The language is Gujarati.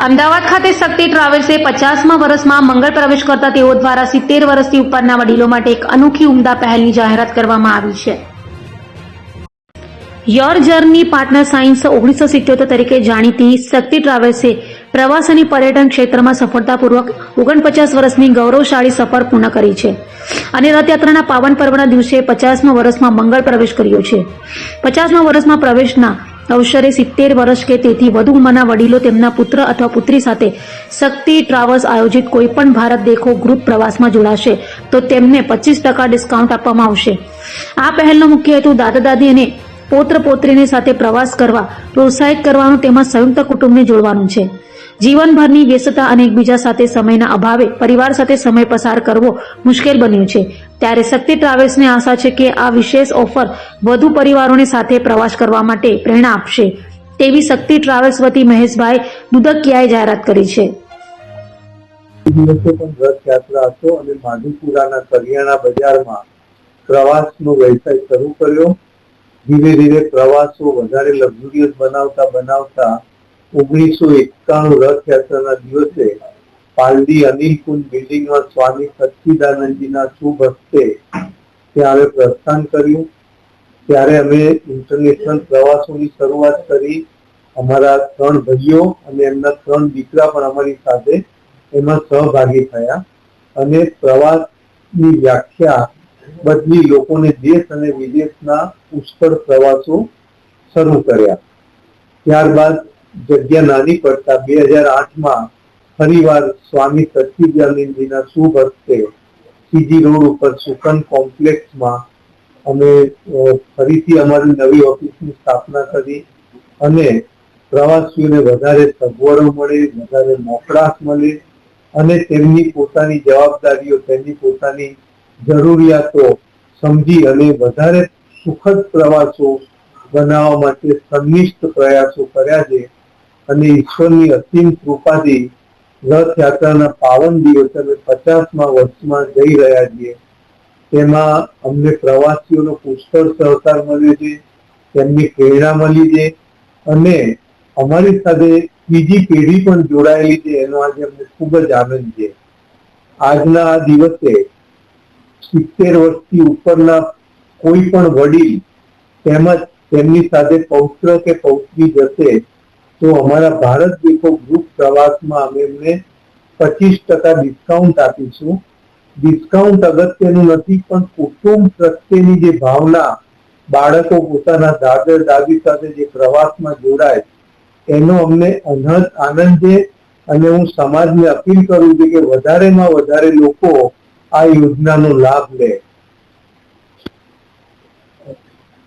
અમદાવાદ ખાતે શક્તિ ટ્રાવેલ્સે 50મા વર્ષમાં મંગળ પ્રવેશ કરતા તેઓ દ્વારા 70 વર્ષથી ઉપરના વડીલો માટે એક અનોખી ઉમદા પહેલની જાહેરાત કરવામાં આવી છે. યોર જર્ની પાર્ટનર સાયન્સ 1977 તરીકે જાણીતી શક્તિ ટ્રાવેલ્સે પ્રવાસ અને પર્યટન ક્ષેત્રમાં સફળતાપૂર્વક 49 વર્ષની ગૌરવશાળી સફર પૂર્ણ કરી છે અને રથયાત્રાના પાવન પર્વના દિવસે 50મા વર્ષમાં મંગળ પ્રવેશ કર્યો છે. 50મા વર્ષમાં પ્રવેશના અવસરે 70 વર્ષ કે તેથી વધુ ઉંમરના વડીલો તેમના પુત્ર અથવા પુત્રી સાથે શક્તિ ટ્રાવેલ્સ આયોજિત કોઈપણ ભારત દેખો ગ્રુપ પ્રવાસમાં જોડાશે તો તેમને 25% ડિસ્કાઉન્ટ આપવામાં આવશે. આ પહેલનો મુખ્ય હેતુ દાદા દાદી અને પૌત્ર પૌત્રીને સાથે પ્રવાસ કરવા પ્રોત્સાહિત કરવાનું તેમજ સંયુક્ત કુટુંબને જોડવાનું છે. જીવનભરની વ્યસ્તતા અને એકબીજા સાથે સમયના અભાવે પરિવાર સાથે સમય પસાર કરવો મુશ્કેલ બન્યું છે. ત્યારે શક્તિ ટ્રાવેલ્સને આશા છે કે આ વિશેષ ઓફર વધુ પરિવારોને સાથે પ્રવાસ કરવા માટે પ્રેરણા આપશે તેવી શક્તિ ટ્રાવેલ્સ વતી મહેશભાઈ દુધકિયાએ જાહેરાત કરી છે. દિવસે પણ રથયાત્રા હતો અને માધુપુરાના કરિયાણા બજારમાં પ્રવાસનો વ્યવસાય શરૂ કર્યો. ધીરે ધીરે પ્રવાસો વધારે લક્ઝુરિયસ બનાવતા 1991 રથયાત્રાના દિવસે પાલડી અનિલકુંજ બિલ્ડિંગમાં સ્વામી સચ્ચિદાનંદજીના શુભ હસ્તે ત્યારે પ્રસ્થાન કર્યું. ત્યારે અમે ઇન્ટરનેશનલ પ્રવાસોની શરૂઆત કરી. અમારા 3 ભાઈઓ અને એમના 3 દીકરા પણ અમારી સાથે એમાં સહભાગી થયા અને પ્રવાસની વ્યાખ્યા બદલી લોકોને દેશ અને વિદેશના પુષ્કળ પ્રવાસો શરૂ કર્યા. ત્યારબાદ જગ્યા નાની પડતા 2008માં ફરીવાર સ્વામી સચ્ચિદાનંદજીના શુભ હસ્તે સીજી રોડ ઉપર સુકન કોમ્પ્લેક્સમાં અમે ફરીથી અમારી નવી ઓફિસની સ્થાપના કરી અને પ્રવાસીઓને વધારે સગવડો મળે, વધારે મોકળાશ મળે અને તેમની પોતાની જવાબદારીઓ, તેમની પોતાની જરૂરિયાતો સમજી અને વધારે સુખદ પ્રવાસો બનાવવા માટે સંનિષ્ઠ પ્રયાસો કર્યા છે અને ઈશ્વરની અસીમ કૃપાથી રથયાત્રાના પાવન દિવસે અમે 50મા વર્ષમાં જઈ રહ્યા છીએ. તેમાં અમને પ્રવાસીઓનો પુષ્કળ સહકાર મળ્યો છે, તેમની પ્રેરણા મળી છે અને અમારી સાથે બીજી પેઢી પણ જોડાયેલી છે. એનો આજે અમને ખૂબ જ આનંદ છે. આજના આ દિવસે 70 વર્ષથી ઉપરના કોઈ પણ વડીલ તેમજ તેમની સાથે પૌત્ર કે પૌત્રી જશે તો અમારા ભારત દેખો ગ્રુપ પ્રવાસમાં અમે એમને 25% ડિસ્કાઉન્ટ આપીશું. ડિસ્કાઉન્ટ અગત્યનું નથી, પણ કુટુંબ પ્રત્યેની જે ભાવના, બાળકો પોતાના દાદા દાદી સાથે જે પ્રવાસમાં જોડાય એનો અમને અનહદ આનંદ છે અને હું સમાજને અપીલ કરું છું કે વધારેમાં વધારે લોકો આ યોજનાનો લાભ લે.